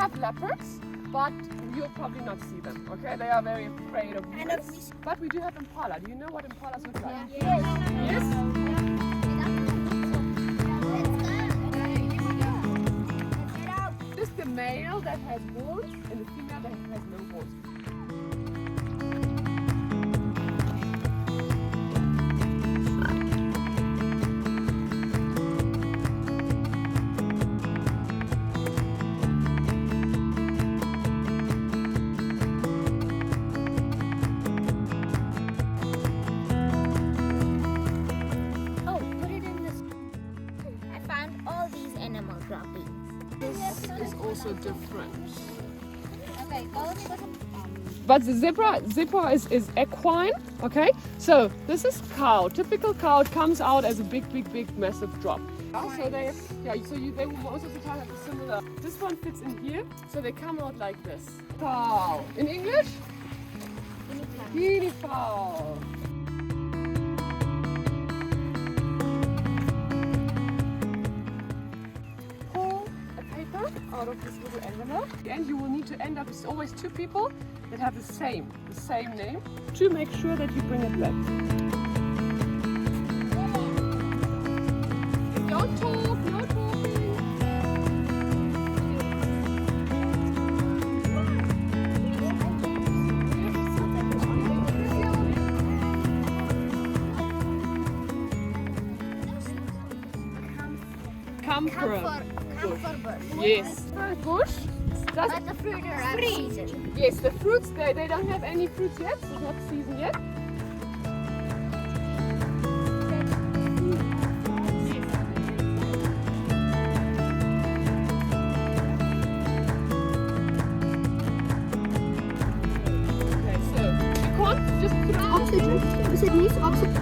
have leopards, but you'll probably not see them, okay? They are very afraid of humans. But we do have impala. Do you know what impalas look like? Yes. Yes? This is the male that has horns and the female that has no horns. This is also different. Okay, go. But the zebra is equine, okay? So this is cow. Typical cow, it comes out as a big, massive drop. So they will most of the time have a similar. This one fits in here, so they come out like this. Cow. In English? Guinea fowl. Out of this little envelope, and you will need to end up with always two people that have the same name to make sure that you bring it back. Don't talk, no talking. Comfort. Yes. Bush. But the fruit are season. Yes, the fruits, they don't have any fruits yet. It's not season yet. Okay, so you can't just put it Oxygen. Is it needs oxygen?